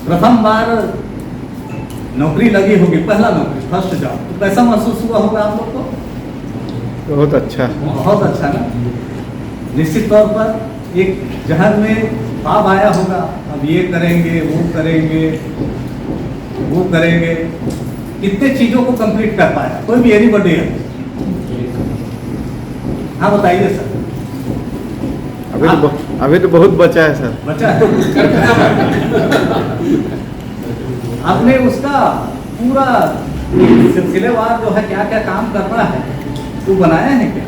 प्रथम बार नौकरी लगी होगी, पहला नौकरी, फर्स्ट जॉब, तो कैसा महसूस हुआ होगा आप लोग को? बहुत अच्छा। बहुत अच्छा ना। निश्चित तौर पर एक जहन में भाव आया होगा, अब ये करेंगे, वो करेंगे, वो करेंगे। कितने चीजों को कंप्लीट कर पाया कोई भी? एनीबॉडी है? हाँ बताइए सर। अभी तो बहुत बचा है सर। बचा है? आपने उसका पूरा सिलसिलेवार जो है क्या क्या काम करना है वो बनाया है क्या?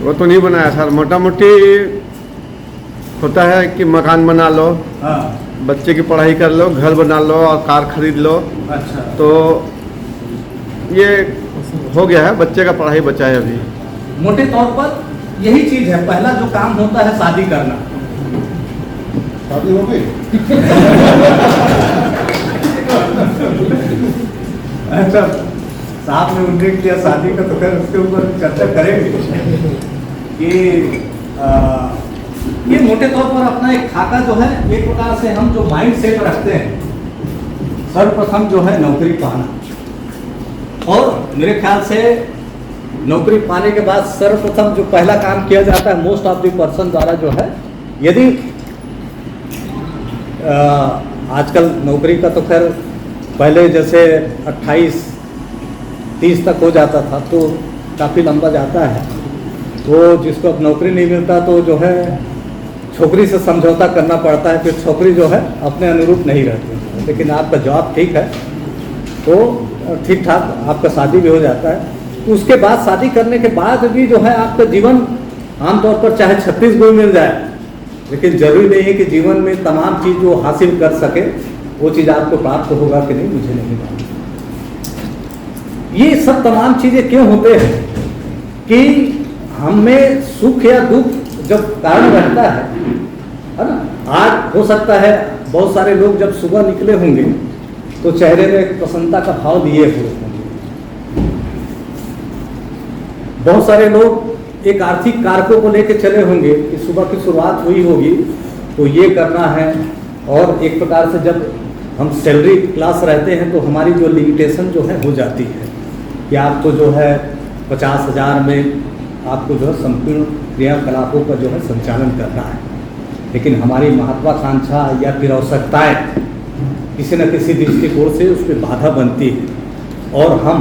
वो तो नहीं बनाया सर, मोटा मोटी होता है कि मकान बना लो, हाँ। बच्चे की पढ़ाई कर लो, घर बना लो और कार खरीद लो। अच्छा। तो ये हो गया है, बच्चे का पढ़ाई बचा है अभी। मोटे तौर पर यही चीज है, पहला जो काम होता है शादी करना। शादी हो गई? अच्छा, साहब ने उल्लेख किया शादी का, तो फिर उसके ऊपर चर्चा करेंगे कि ये मोटे तौर पर अपना एक खाका जो है, एक प्रकार से हम जो माइंड सेट रखते हैं, सर्वप्रथम जो है नौकरी पाना। और मेरे ख्याल से नौकरी पाने के बाद सर्वप्रथम जो पहला काम किया जाता है मोस्ट ऑफ द पर्सन द्वारा जो है, यदि आजकल नौकरी का तो खैर पहले जैसे 28-30 तक हो जाता था, तो काफ़ी लंबा जाता है। तो जिसको अब नौकरी नहीं मिलता तो जो है छोकरी से समझौता करना पड़ता है, फिर छोकरी जो है अपने अनुरूप नहीं रहती। लेकिन आपका जॉब ठीक है तो ठीक ठाक आपका शादी भी हो जाता है। उसके बाद शादी करने के बाद भी जो है आपका जीवन आमतौर पर चाहे 36 गुण मिल जाए, लेकिन जरूरी नहीं है कि जीवन में तमाम चीज़ जो हासिल कर सके वो चीज़ आपको प्राप्त होगा कि नहीं, मुझे नहीं मालूम। ये सब तमाम चीज़ें क्यों होते हैं कि हमें सुख या दुख जब कारण रहता है ना। आज हो सकता है बहुत सारे लोग जब सुबह निकले होंगे तो चेहरे में एक प्रसन्नता का भाव लिए हुए होंगे। बहुत सारे लोग एक आर्थिक कारकों को लेकर चले होंगे कि सुबह की शुरुआत हुई होगी तो ये करना है। और एक प्रकार से जब हम सैलरी क्लास रहते हैं तो हमारी जो लिमिटेशन जो है हो जाती है कि आपको जो है 50,000 में आपको जो है संपूर्ण क्रियाकलापों का जो है संचालन करना है। लेकिन हमारी महत्वाकांक्षा या फिर आवश्यकताएँ किसी न किसी दृष्टिकोण से उस पर बाधा बनती है और हम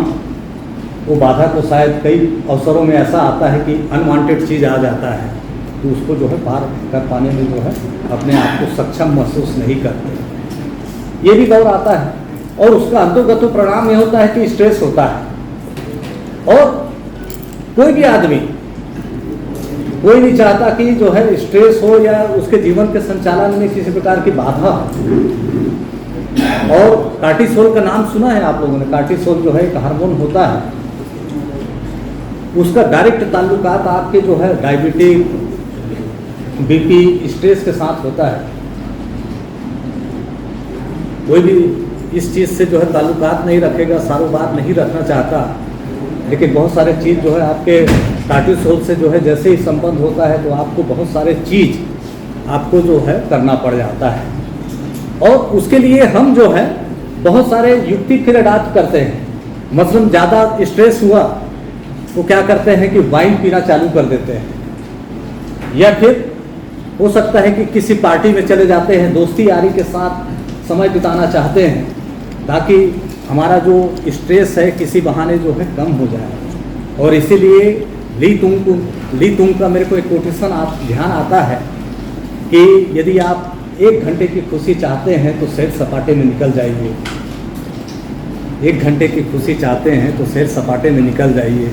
वो बाधा को शायद कई अवसरों में ऐसा आता है कि अनवांटेड चीज़ आ जाता है तो उसको जो है पार कर पाने में जो है अपने आप को सक्षम महसूस नहीं करते। ये भी दौर आता है और उसका अंतोगतो परिणाम ये होता है कि स्ट्रेस होता है। और कोई भी आदमी कोई नहीं चाहता कि जो है स्ट्रेस हो या उसके जीवन के संचालन में किसी प्रकार की बाधा हो। और कार्टिसोल का नाम सुना है आप लोगों ने? कार्टिसोल जो है एक हार्मोन होता है, उसका डायरेक्ट ताल्लुकात आपके जो है डायबिटीज, बीपी, स्ट्रेस के साथ होता है। कोई भी इस चीज़ से जो है ताल्लुकात नहीं रखेगा, सारोबार नहीं रखना चाहता, लेकिन बहुत सारे चीज़ जो है आपके कार्टिसोल से जो है जैसे ही संबंध होता है तो आपको बहुत सारे चीज़ आपको जो है करना पड़ जाता है। और उसके लिए हम जो है बहुत सारे युक्ति फिर अडाप्ट करते हैं। मसलन ज़्यादा स्ट्रेस हुआ तो क्या करते हैं कि वाइन पीना चालू कर देते हैं, या फिर हो सकता है कि किसी पार्टी में चले जाते हैं, दोस्ती यारी के साथ समय बिताना चाहते हैं ताकि हमारा जो स्ट्रेस है किसी बहाने जो है कम हो जाए। और इसीलिए ली तुंग का मेरे को एक कोटेशन ध्यान आता है कि यदि आप 1 घंटे की खुशी चाहते हैं तो सैर सपाटे में निकल जाइए। 1 घंटे की खुशी चाहते हैं तो सैर सपाटे में निकल जाइए।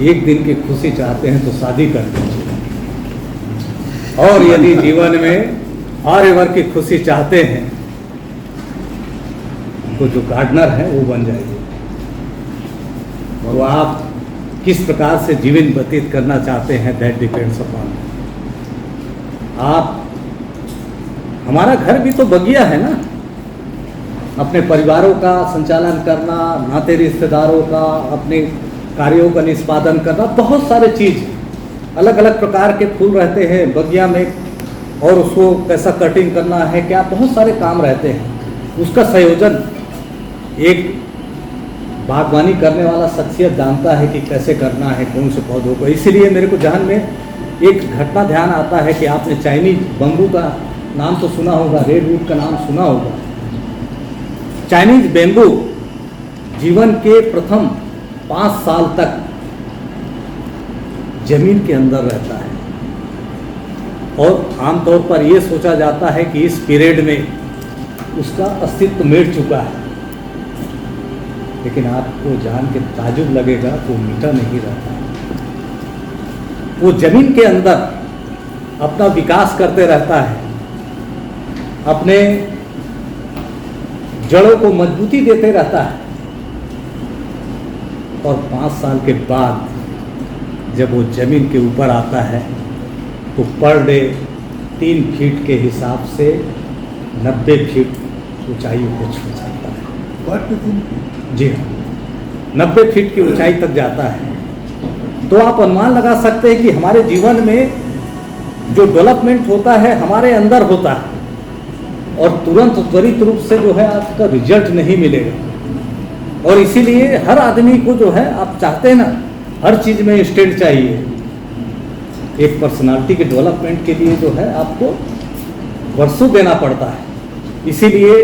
1 दिन की खुशी चाहते हैं तो शादी कर लीजिए। और यदि जीवन में आर्यवर की खुशी चाहते हैं तो जो गार्डनर है वो बन जाइए। और आप किस प्रकार से जीवन व्यतीत करना चाहते हैं दैट डिपेंड्स अपॉन आप। हमारा घर भी तो बगिया है ना, अपने परिवारों का संचालन करना, नाते रिश्तेदारों का, अपने कार्यों का निष्पादन करना, बहुत सारे चीज़, अलग अलग प्रकार के फूल रहते हैं बगिया में। और उसको कैसा कटिंग करना है, क्या बहुत सारे काम रहते हैं। उसका संयोजन एक बागवानी करने वाला शख्सियत जानता है कि कैसे करना है कौन से पौधों को। इसीलिए मेरे को ध्यान में एक घटना ध्यान आता है कि आपने चाइनीज बम्बू का नाम तो सुना होगा, रेडवुड का नाम सुना होगा। चाइनीज बेम्बू जीवन के प्रथम 5 साल तक जमीन के अंदर रहता है और आमतौर पर यह सोचा जाता है कि इस पीरियड में उसका अस्तित्व मिट चुका है, लेकिन आपको जान के ताजुब लगेगा वो मिटा नहीं रहता। वो जमीन के अंदर अपना विकास करते रहता है, अपने जड़ों को मजबूती देते रहता है और 5 साल के बाद जब वो जमीन के ऊपर आता है तो पर डे 3 फीट के हिसाब से 90 फीट ऊंचाई को छू जाता है। जी हाँ, 90 फीट की ऊंचाई तक जाता है। तो आप अनुमान लगा सकते हैं कि हमारे जीवन में जो डेवलपमेंट होता है हमारे अंदर होता है और तुरंत त्वरित रूप से जो है आपका रिजल्ट नहीं मिलेगा। और इसीलिए हर आदमी को जो है आप चाहते हैं ना, हर चीज़ में इंस्टेंट चाहिए। एक पर्सनालिटी के डेवलपमेंट के लिए जो है आपको वर्षों देना पड़ता है। इसीलिए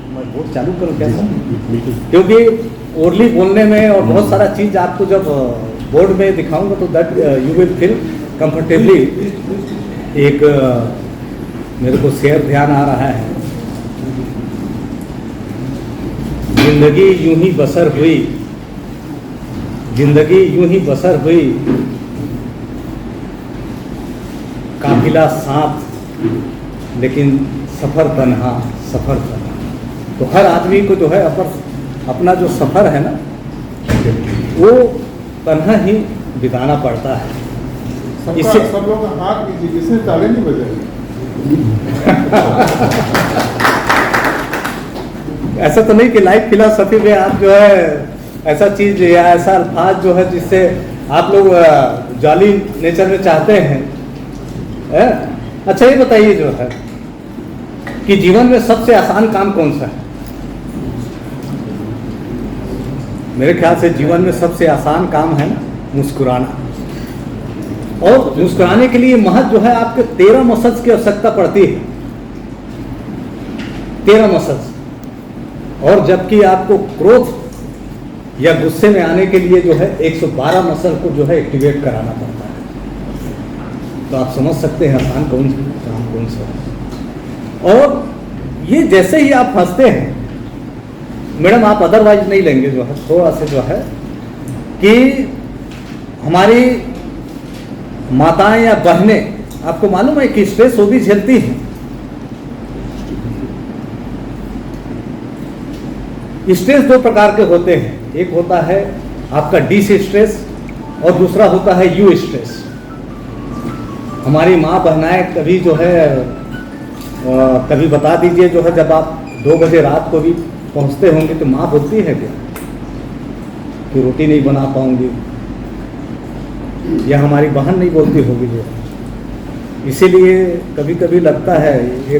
मैं बोर्ड चालू करूँ क्या सर? क्योंकि ओरली बोलने में और बहुत सारा चीज़ आपको जब बोर्ड में दिखाऊंगा तो that you will feel comfortably. एक मेरे को शेर ध्यान आ रहा है, जिंदगी यूं ही बसर हुई, जिंदगी यूं ही बसर हुई, काफिला साथ लेकिन सफ़र तन्हा, सफ़र तन्हा। तो हर आदमी को जो है अपना जो सफ़र है ना वो तन्हा ही बिताना पड़ता है। इससे सब लोग हाथ कीजिए, जिसने ताले नहीं बजाए। ऐसा तो नहीं कि लाइफ फिलॉसफी में आप जो है ऐसा चीज़ या ऐसा अल्फाज जो है जिससे आप लोग जॉली नेचर में चाहते हैं। अच्छा ये बताइए जो है कि जीवन में सबसे आसान काम कौन सा है? मेरे ख्याल से जीवन में सबसे आसान काम है ना मुस्कुराना। और मुस्कुराने के लिए महज जो है आपके 13 मसल्स की आवश्यकता पड़ती है, 13 मसल्स। और जबकि आपको क्रोध या गुस्से में आने के लिए जो है 112 मसल को जो है एक्टिवेट कराना पड़ता है। तो आप समझ सकते हैं आसान काम कौन सा है। और ये जैसे ही आप हंसते हैं मैडम, आप अदरवाइज नहीं लेंगे जो है थोड़ा सा जो है कि हमारी माताएं या बहनें, आपको मालूम है कि स्ट्रेस वो भी झेलती हैं। स्ट्रेस 2 प्रकार के होते हैं, एक होता है आपका डी स्ट्रेस और दूसरा होता है यू स्ट्रेस। हमारी माँ बहनाएं कभी जो है कभी बता दीजिए जो है जब आप 2 बजे रात को भी पहुँचते होंगे तो माँ बोलती है क्या कि रोटी नहीं बना पाऊंगी, या हमारी बहन नहीं बोलती होगी जो। इसीलिए कभी कभी लगता है ये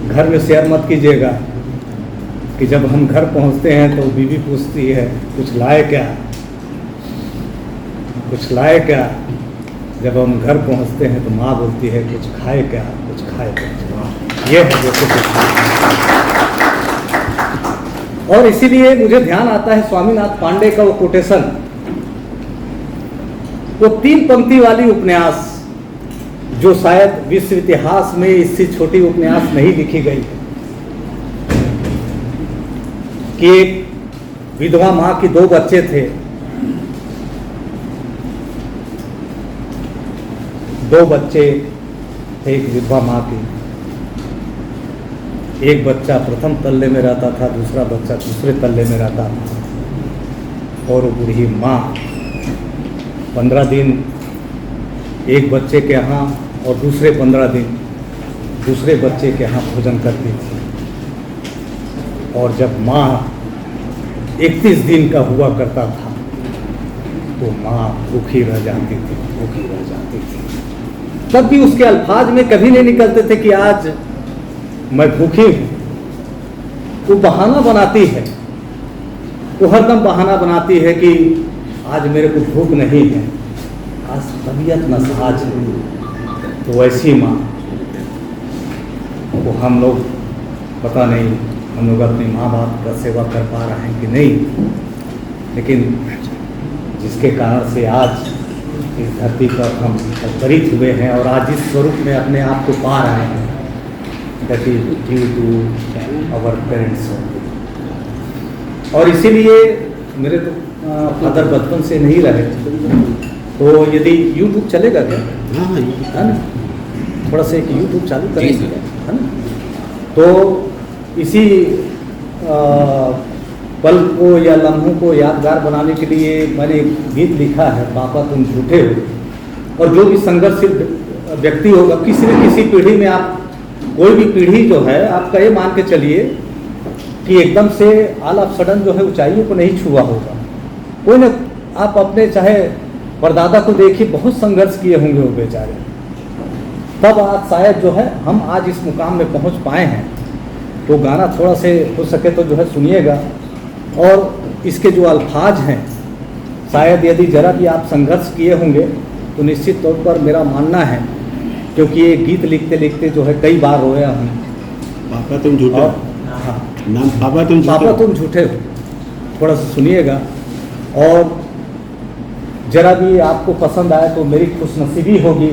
घर में शेयर मत कीजिएगा कि जब हम घर पहुंचते हैं तो बीवी पूछती है कुछ लाए क्या, कुछ लाए क्या। जब हम घर पहुंचते हैं तो माँ बोलती है कुछ खाए क्या, कुछ खाए क्या। ये है जो कुछ। और इसीलिए मुझे ध्यान आता है स्वामीनाथ पांडे का वो कोटेशन, वो 3 पंक्ति वाली उपन्यास जो शायद विश्व इतिहास में इससे छोटी उपन्यास नहीं लिखी गई कि एक विधवा माँ की 2 बच्चे थे। 2 बच्चे थे एक विधवा माँ की। एक बच्चा प्रथम तल्ले में रहता था, दूसरा बच्चा दूसरे तल्ले में रहता था। और वो बूढ़ी माँ 15 दिन एक बच्चे के यहाँ और दूसरे 15 दिन दूसरे बच्चे के यहाँ भोजन करती थी। और जब माँ 31 दिन का हुआ करता था तो माँ भूखी रह जाती थी, भूखी रह जाती थी। तब भी उसके अल्फाज में कभी नहीं निकलते थे कि आज मैं भूखी हूँ। वो बहाना बनाती है, वो हरदम बहाना बनाती है कि आज मेरे को भूख नहीं है, आज तबीयत नासाज है। तो वैसी माँ वो हम लोग पता नहीं हम लोग अपने माँ बाप का सेवा कर पा रहे हैं कि नहीं, लेकिन जिसके कारण से आज इस धरती पर हम अवतरित हुए हैं और आज इस स्वरूप में अपने आप को पा रहे हैं, that is due to our parents. और इसीलिए मेरे तो फादर बचपन से नहीं रहे, तो यदि यूट्यूब चलेगा क्या? हाँ है ना, थोड़ा सा एक यूट्यूब चालू करेंगे, है ना? तो इसी पल को या लम्हों को यादगार बनाने के लिए मैंने एक गीत लिखा है, पापा तुम झूठे हो। और जो भी संघर्षशील व्यक्ति होगा, किसी न किसी पीढ़ी में, आप कोई भी पीढ़ी जो है, आपका ये मान के चलिए कि एकदम से ऑल ऑफ सडन जो है ऊंचाइयों को नहीं छुआ होगा। कोई न, आप अपने चाहे परदादा को देखिए, बहुत संघर्ष किए होंगे वो बेचारे, तब आज शायद जो है हम आज इस मुकाम में पहुंच पाए हैं। तो गाना थोड़ा से हो सके तो जो है सुनिएगा, और इसके जो अल्फाज हैं, शायद यदि जरा भी आप संघर्ष किए होंगे तो निश्चित तौर पर मेरा मानना है, क्योंकि ये गीत लिखते लिखते जो है कई बार रोया हूँ। पापा तुम झूठे हो। हाँ, नाम पापा तुम झूठे पापा हो। तुम झूठे हो, थोड़ा सा सुनिएगा, और जरा भी आपको पसंद आए तो मेरी खुशनसीबी होगी।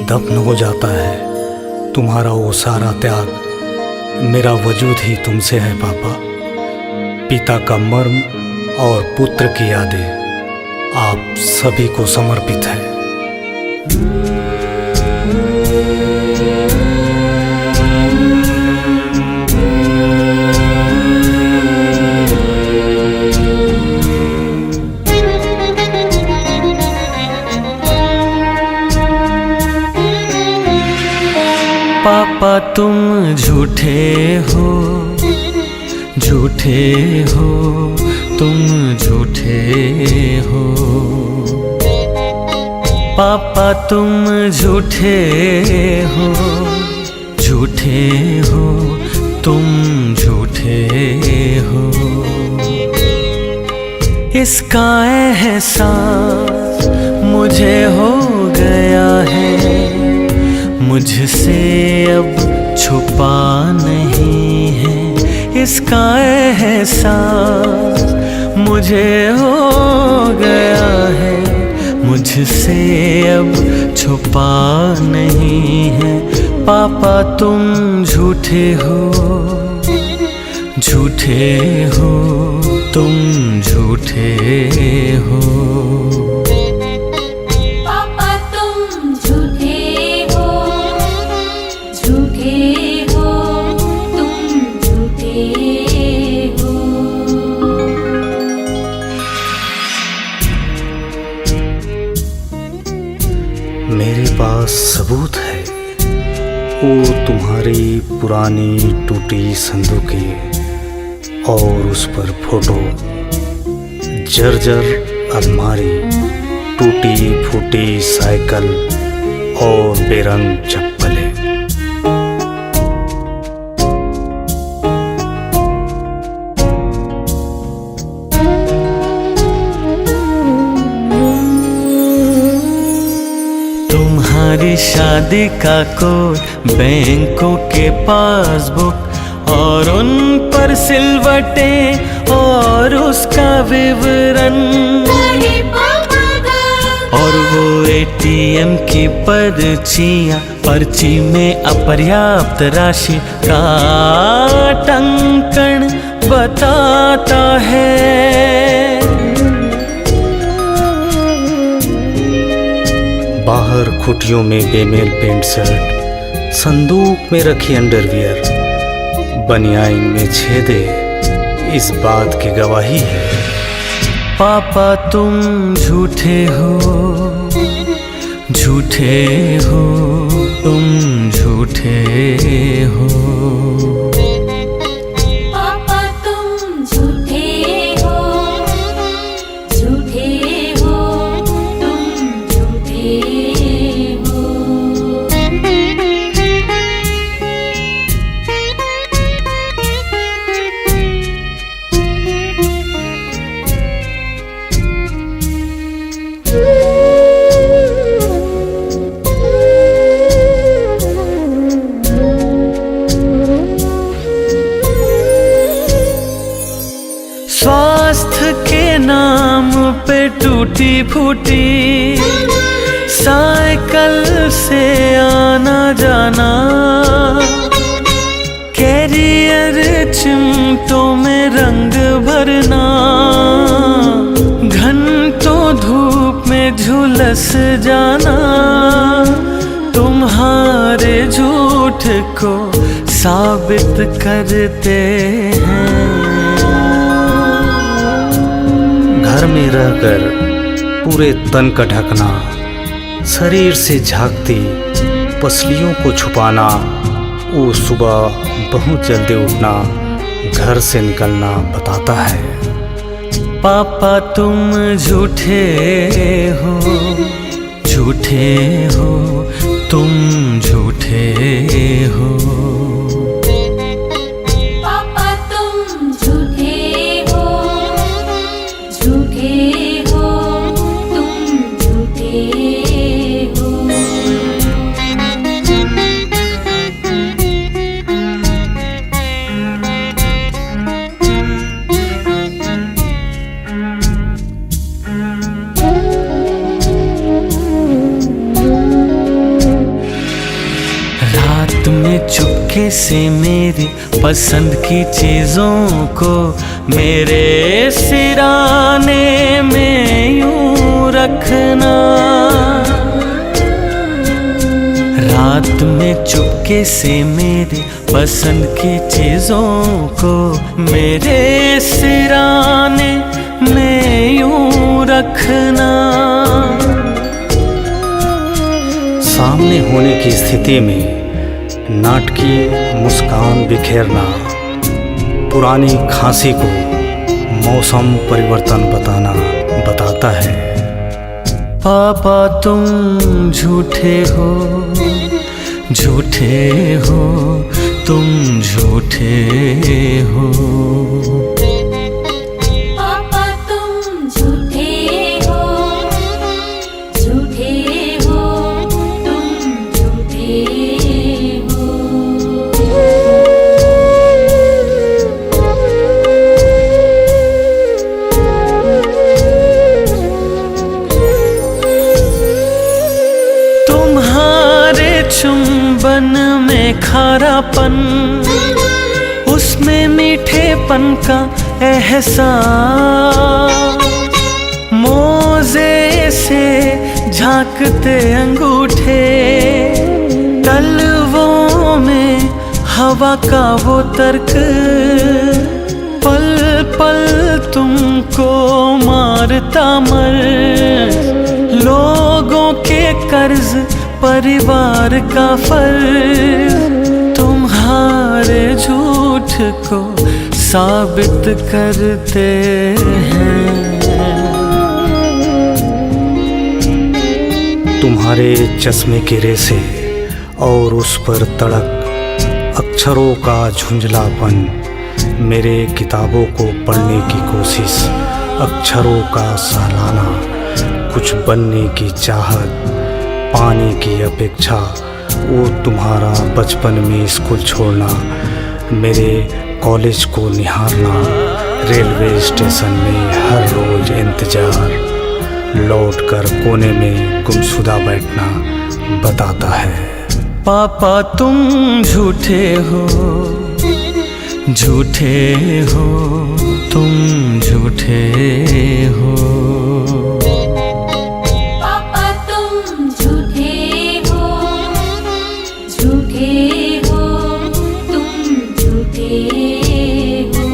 दफन हो जाता है तुम्हारा वो सारा त्याग, मेरा वजूद ही तुमसे है पापा। पिता का मर्म और पुत्र की यादें आप सभी को समर्पित है। पापा तुम झूठे हो, झूठे हो, तुम झूठे हो। पापा तुम झूठे हो, झूठे हो, तुम झूठे हो। इसका एहसास मुझे हो गया है, मुझसे अब छुपा नहीं है। इसका एहसास मुझे हो गया है, मुझसे अब छुपा नहीं है। पापा तुम झूठे हो, झूठे हो, तुम झूठे हो। मेरे पास सबूत है, वो तुम्हारी पुरानी टूटी संदूकें और उस पर फोटो, जर्जर अलमारी, टूटी फूटी साइकिल और बेरंग चप्पलें। तुम्हारी शादी का कोड, बैंकों के पासबुक और उन पर सिलवटें और उसका विवरण, और वो एटीएम की पर्चियां, पर्ची में अपर्याप्त राशि का टंकण बताता है। बाहर खुटियों में बेमेल पेंट शर्ट, संदूक में रखी अंडरवियर, बनियाइन में छेदे इस बात की गवाही है। पापा तुम झूठे हो, झूठे हो, तुम झूठे हो। पापा तुम झूठे हो, स्वास्थ्य के नाम पे टूटी फूटी साइकिल से आना जाना, कैरियर चिमटों में रंग भरना, घंटों धूप में झुलस जाना, तुम्हारे झूठ को साबित करते हैं। घर में रहकर पूरे तन का ढकना, शरीर से झांकती पसलियों को छुपाना, वो सुबह बहुत जल्दी उठना, घर से निकलना बताता है। पापा तुम झूठे हो, झूठे हो, तुम झूठे हो। पापा तुम झूठे हो, झूठे हो, तुम झूठे हो। रात में चुपके से मेरी पसंद की चीजों को मेरे सिराने में यूं रखना। रात में चुपके से मेरी पसंद की चीजों को मेरे सिराने में यूं रखना। सामने होने की स्थिति में नाटकीय मुस्कान बिखेरना, पुरानी खांसी को मौसम परिवर्तन बताता है। पापा तुम झूठे हो, झूठे हो, तुम झूठे हो। पापा तुम झूठे हो, झूठे हो, तुम झूठे हो। तुम्हारे चुंबन में खारापन, उसमें मीठेपन का एहसास, मोजे से झांकते अंगूठे, तलवों में हवा का वो तर्क, पल पल तुमको मारता मर, लोगों के कर्ज परिवार का फर्ज, तुम्हारे झूठ को साबित करते हैं। तुम्हारे चश्मे की रेसे और उस पर तड़क अक्षरों का झुंझलापन, मेरे किताबों को पढ़ने की कोशिश, अक्षरों का सहलाना, कुछ बनने की चाहत, पाने की अपेक्षा, वो तुम्हारा बचपन में स्कूल छोड़ना, मेरे कॉलेज को निहारना, रेलवे स्टेशन में हर रोज इंतजार, लौटकर कोने में गुमशुदा बैठना बताता है। पापा तुम झूठे हो, झूठे हो, तुम झूठे हो। पापा तुम झूठे हो, झूठे हो, तुम झूठे हो।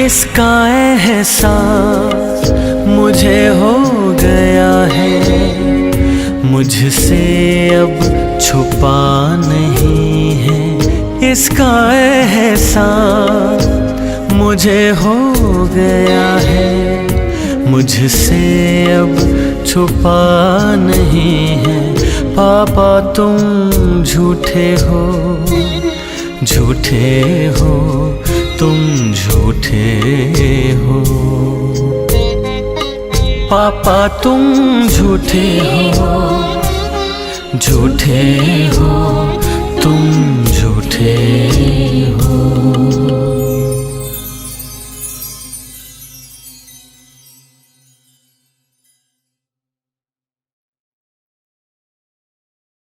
इसका एहसास मुझे हो गया है, मुझसे अब छुपा नहीं है। इसका एहसास मुझे हो गया है, मुझसे अब छुपा नहीं है। पापा तुम झूठे हो, झूठे हो, तुम झूठे हो। पापा तुम झूठे हो, झूठे हो, तुम झूठे हो।